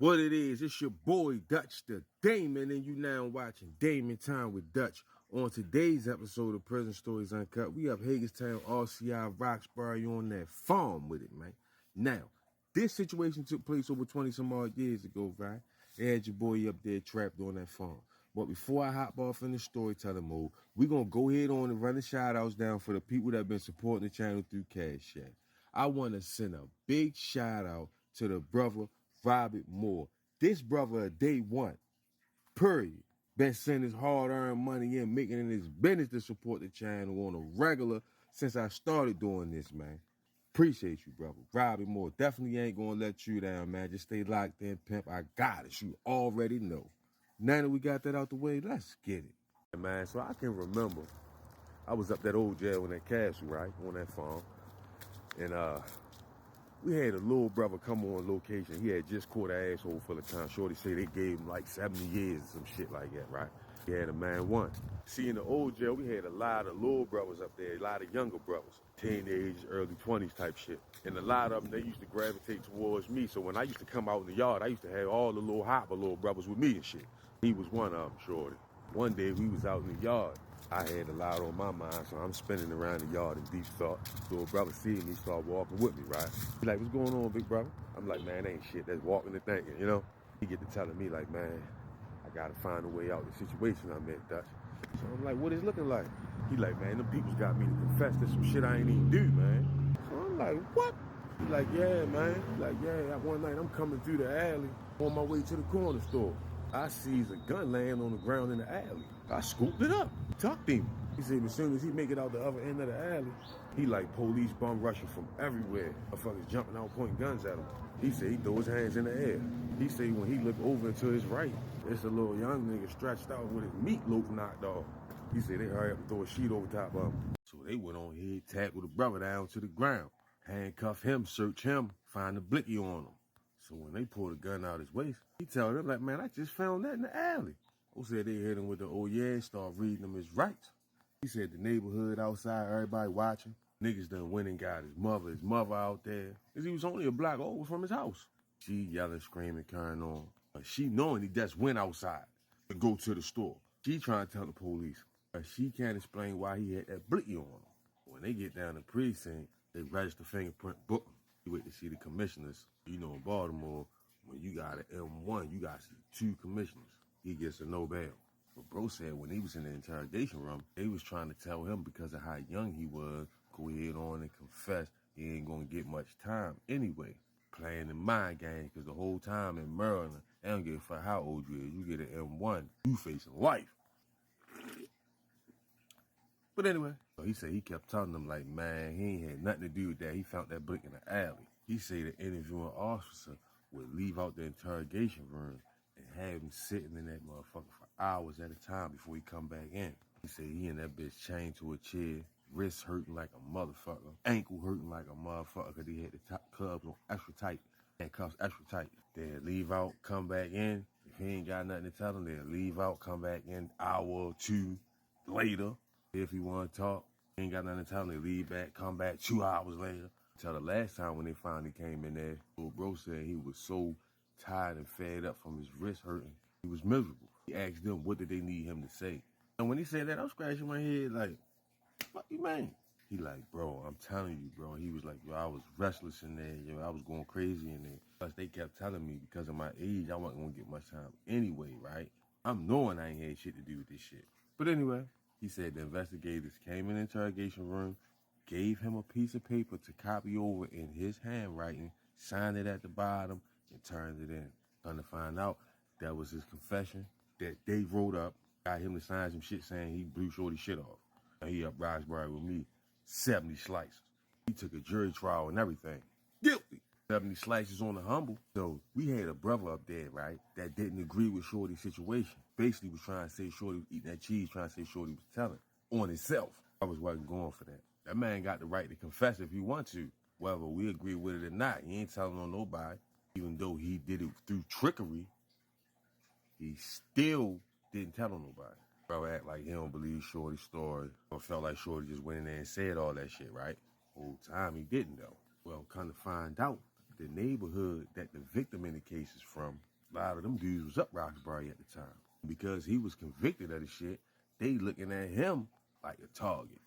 What it is, it's your boy Dutch the Damon, and you now watching Damon Time with Dutch. On today's episode of Prison Stories Uncut, we have Hagerstown, RCI, Roxbury on that farm with it, man. Now, this situation took place over 20 some odd years ago, right? They had your boy up there trapped on that farm. But before I hop off in the storytelling mode, we're going to go ahead on and run the shout outs down for the people that have been supporting the channel through Cash App. I want to send a big shout out to the brother Robert Moore. This brother day one, period, been sending his hard-earned money in, making it his business to support the channel on a regular since I started doing this, man. Appreciate you, brother. Robert Moore, definitely ain't gonna let you down, man. Just stay locked in, pimp. I got it. You already know. Now that we got that out the way, let's get it. Man, so I can remember, I was up that old jail in that castle, right, on that farm. And we had a little brother come on location. He had just caught an asshole full of time. Shorty say they gave him like 70 years or some shit like that, right? He had a man one. See, in the old jail, we had a lot of little brothers up there, a lot of younger brothers, teenage, early 20s type shit. And a lot of them, they used to gravitate towards me. So when I used to come out in the yard, I used to have all the little hopper little brothers with me and shit. He was one of them, Shorty. One day we was out in the yard. I had a lot on my mind, so I'm spinning around the yard in deep thought. Little brother seeing me, start walking with me, right? He like, what's going on, big brother? I'm like, man, ain't shit. That's walking and thinking, you know? He get to telling me like, man, I gotta find a way out of the situation I'm in, Dutch. So I'm like, what is looking like? He like, man, them people's got me to confess to some shit I ain't even do, man. So I'm like, what? He like, yeah, man. He like, yeah, one night I'm coming through the alley on my way to the corner store. I sees a gun laying on the ground in the alley. I scooped it up, tucked him. He said as soon as he make it out the other end of the alley, he like police bum rushing from everywhere. Motherfuckers jumping out pointing guns at him. He said he throw his hands in the air. He said when he looked over to his right, it's a little young nigga stretched out with his meatloaf knocked off. He said they hurry up and throw a sheet over top of him. So they went on here, tackled the brother down to the ground, handcuff him, search him, find the blicky on him. So when they pulled the gun out his waist, he tell them like, man, I just found that in the alley. Who said they hit him with the, oh yeah, start reading him his rights. He said the neighborhood outside, everybody watching. Niggas done went and got his mother out there. Cause he was only a block over from his house. She yelling, screaming, carrying on. But she knowing he just went outside to go to the store. She trying to tell the police. But she can't explain why he had that blicky on him. When they get down to precinct, they register fingerprint book him. You wait to see the commissioners. You know, in Baltimore, when you got an M1, you got to see 2 commissioners. He gets a no bail. But bro said when he was in the interrogation room, they was trying to tell him because of how young he was, go ahead on and confess. He ain't going to get much time anyway. Playing the mind game, because the whole time in Maryland, they don't give a fuck how old you is. You get an M1, you facing life. But anyway, so he said he kept telling them like, man, he ain't had nothing to do with that. He found that brick in the alley. He said the interviewing officer would leave out the interrogation room and have him sitting in that motherfucker for hours at a time before he come back in. He said he and that bitch chained to a chair, wrists hurting like a motherfucker, ankle hurting like a motherfucker because he had the top cuffs on extra tight. Had cuffs extra tight. They'll leave out, come back in. If he ain't got nothing to tell him, they'll leave out, come back in hour or 2 later. If he want to talk, ain't got nothing to tell him, they leave back, come back 2 hours later. Till the last time when they finally came in there, little bro said he was so tired and fed up from his wrist hurting, he was miserable. He asked them what did they need him to say. And when he said that, I'm scratching my head like, what you mean? He like, bro, I'm telling you, bro. He was like, yo, I was restless in there, yo, I was going crazy in there. Plus they kept telling me because of my age, I wasn't gonna get much time anyway, right? I'm knowing I ain't had shit to do with this shit. But anyway, he said the investigators came in the interrogation room, gave him a piece of paper to copy over in his handwriting, signed it at the bottom, and turned it in. Come to find out, that was his confession that they wrote up, got him to sign some shit saying he blew Shorty shit off. And he up Roxbury with me, 70 slices. He took a jury trial and everything. Guilty. 70 slices on the humble. So we had a brother up there, right, that didn't agree with Shorty's situation. Basically was trying to say Shorty was eating that cheese, trying to say Shorty was telling on himself. I wasn't going for that. That man got the right to confess if he want to. Whether we agree with it or not, he ain't telling on nobody. Even though he did it through trickery, he still didn't tell on nobody. Bro act like he don't believe Shorty's story or felt like Shorty just went in there and said all that shit, right? Whole time he didn't though. Well, come to find out, the neighborhood that the victim in the case is from, a lot of them dudes was up Roxbury at the time. Because he was convicted of the shit, they looking at him like a target.